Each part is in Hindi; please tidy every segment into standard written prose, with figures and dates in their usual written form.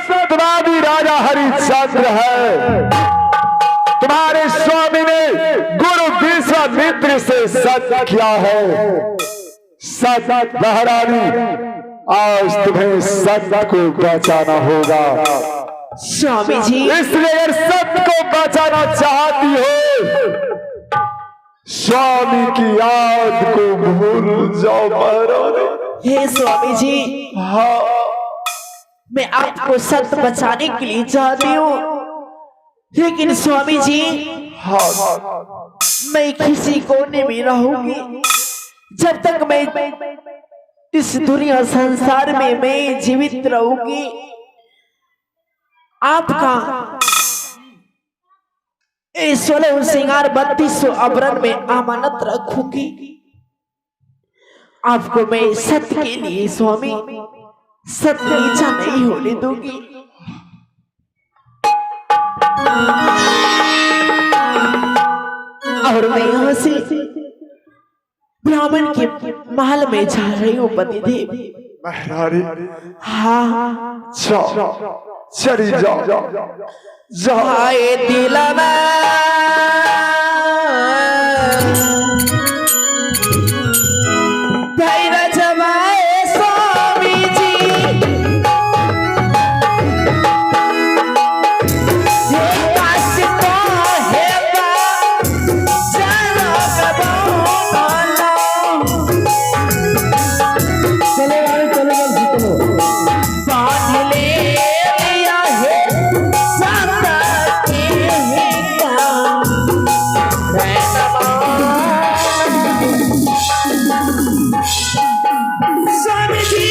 सत्यवादी राजा हरिश्चंद्र है। तुम्हारे स्वामी ने गुरु विश्वामित्र से सत्य किया है। सत्य महारानी, आज तुम्हें सत्य को बचाना होगा। स्वामी जी, इसलिए अगर सत्य को बचाना चाहती हो, स्वामी की याद को भूल जाओ महारानी। हे स्वामी जी, हाँ, मैं आपको सत्य बचाने के लिए चाहती हूँ, लेकिन स्वामी जी हाँ, मैं किसी कोने में रहूंगी जब तक मैं इस दुनिया संसार में मैं जीवित रहूंगी। आपका 16 श्रृंगार 3200 आभरण में अमानत रखूंगी। आपको मैं सत्य के लिए स्वामी सत्य नीचा नहीं होने दूंगी। और मैं यहाँ से ब्राह्मण के महल में जा रही हूँ पतिदेव। महारानी, हाँ, जाओ, चली जाओ, जाओ। हाय दिलवा धैर्य जमाए स्वामी जी, ये काश को हेगा चलो कबूलो। चलो यार, चलो बांध ले लिया है सदा के काम, स्वामी जी।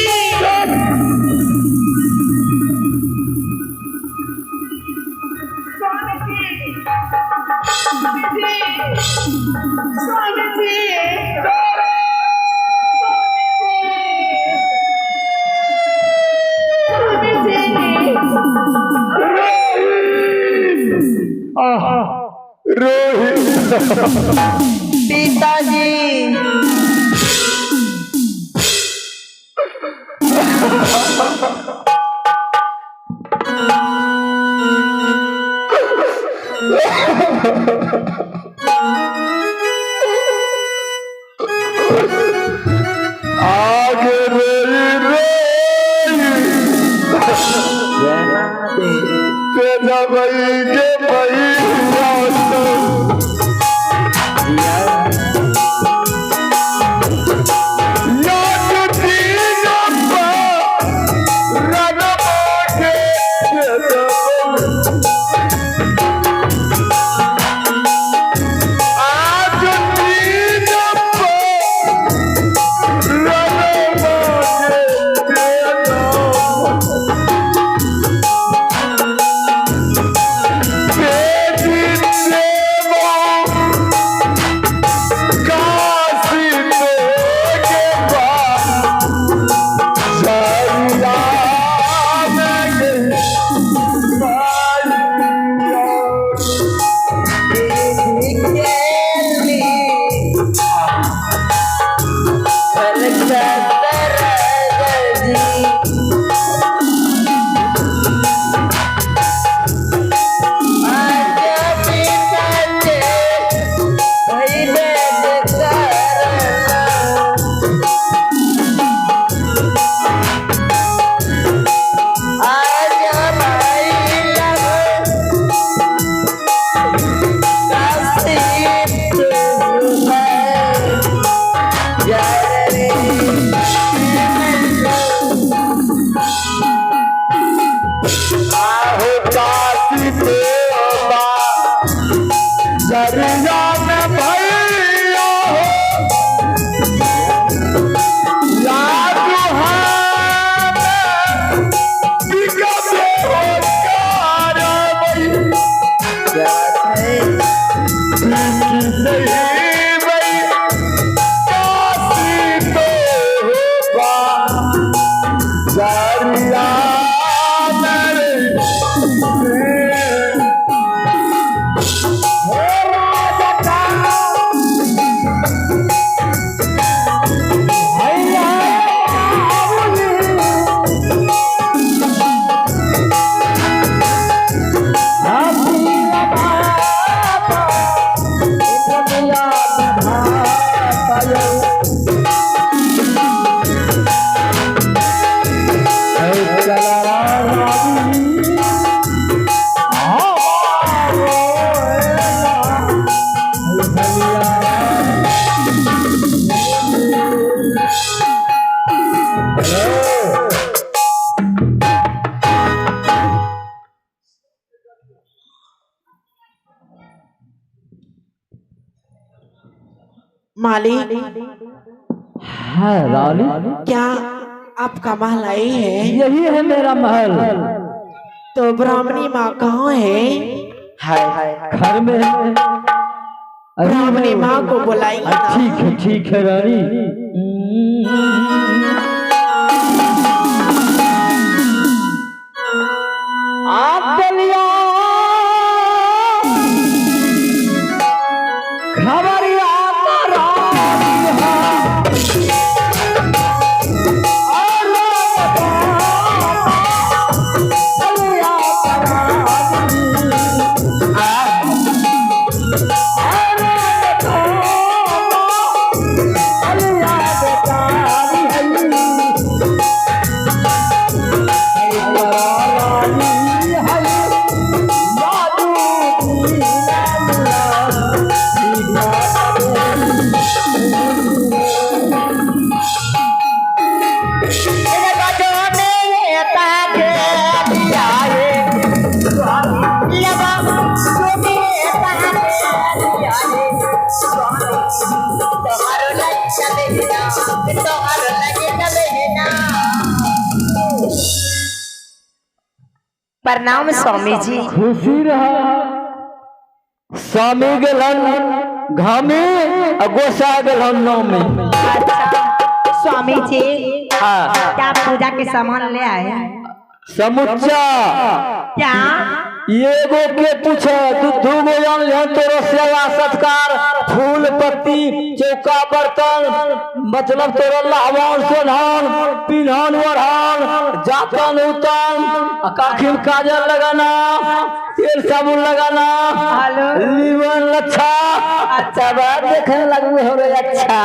रोहित, पिताजी, आगे रोई तेजा भाई के भाई मालिक, है रानी, क्या आपका महल आई है? यही है मेरा महल। तो ब्राह्मणी माँ कहाँ है? घर में है। ब्राह्मणी माँ को बुलाइए ना। ठीक है रानी। आप चलिए खबरिया प्रणाम स्वामी जी। खुशी रहा। स्वामी गेलन घामे गोसा गेलन नामे। स्वामी जी, हाँ। क्या पूजा के सामान ले आए? समुच्चा क्या एगो के पूछे तू दूगो जान तोरो सेवा सत्कार फूल पत्ती चौका बर्तन मतलब तोरो लावान सोनान पिन्हन ओढ़ान जातन उतन काखी में काजल लगाना तेल साबुन लगाना लीवन अच्छा अच्छा बात देखने लगू हो रे अच्छा।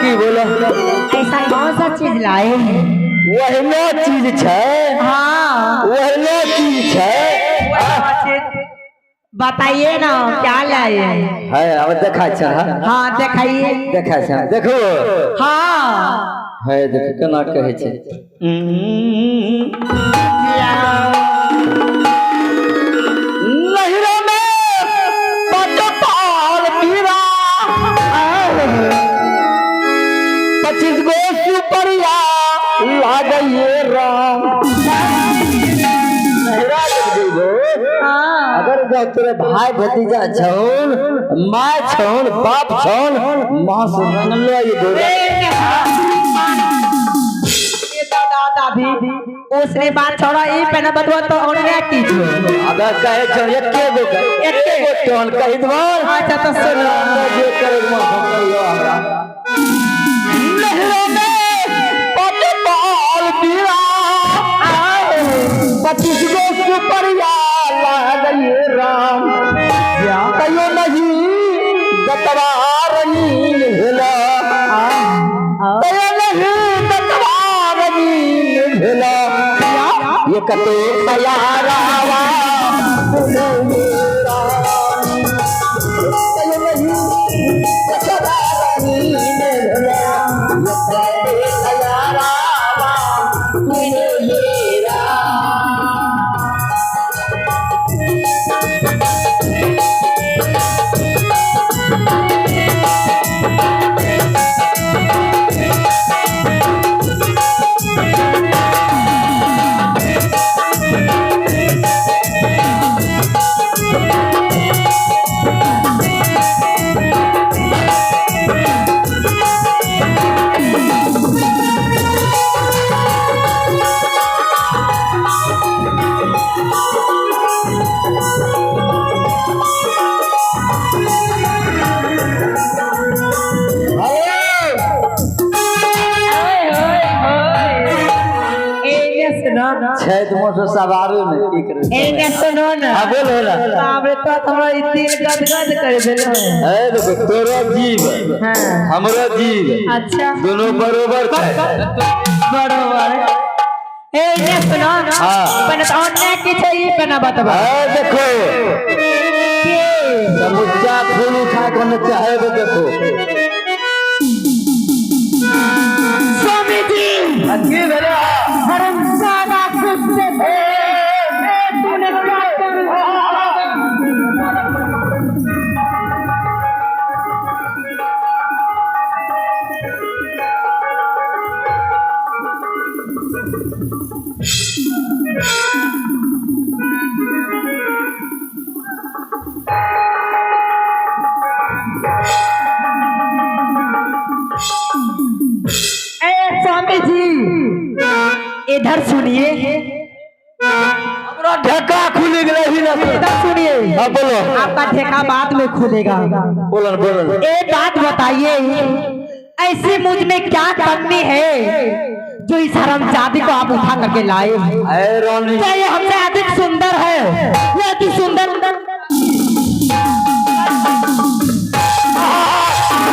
की बोलो ऐसा कौन सा चीज लाए हैं? वही चीज है। हाँ, वही चीज है। बताइए ना क्या लाए है अब देखा हाँ दिखाइए। देखा देखो हाँ है देख केना कहे छे। लहरों में पटपाल पीरा 25 गो सुपरिया लागइए राम। अगर जो तेरे भाई भतीजा छौन माँ छौन बाप छौन माँ से रंगलो ये बोला उसने बात छोड़ा ये पहना बतवा तो और क्या की अगर कहे छौ एके गो टोन कहि दवार। अच्छा तो सुनो जे करे मां कहियो हमरा लहरों में पटपाल पीरा 25 गो सुपरिया लागइए राम। कहियो नहीं दतवारनी भेला कहियो नहीं दतवारनी भेला ये कते तैयारावा कहियो नहीं दतवारनी भेला ये कते तैयारावा मेरा। छह मोटर सवारी में की करे एक सुनो ना। हां बोलो ना। बाप रे तो हमरा इतने गदगद कर देलो है। ए देखो तोरो जीव हां हमरो जीव अच्छा दोनों बरोबर है। बरोबर ए ये सुनो ना। हाँ। पहले तो अन्य की चाहिए पहना बतवा। ए देखो समुच्चा फूल उठा के न चाहे तो देखो स्वामी जी अच्छी मेरा हरमजादा कुत्ते तूने क्या कर इधर सुनिए, हमरा ढेका खुल गया ही ना। इधर सुनिए। हाँ बोलो। आपका ठेका बाद में खुलेगा। बोलन बोलन। एक बात बताइए, ऐसी मुझ में क्या कमी है जो इस हरामजादी को आप उठा करके लाए? अरे रानी क्या ये हमसे अधिक सुंदर है? ये अति सुंदर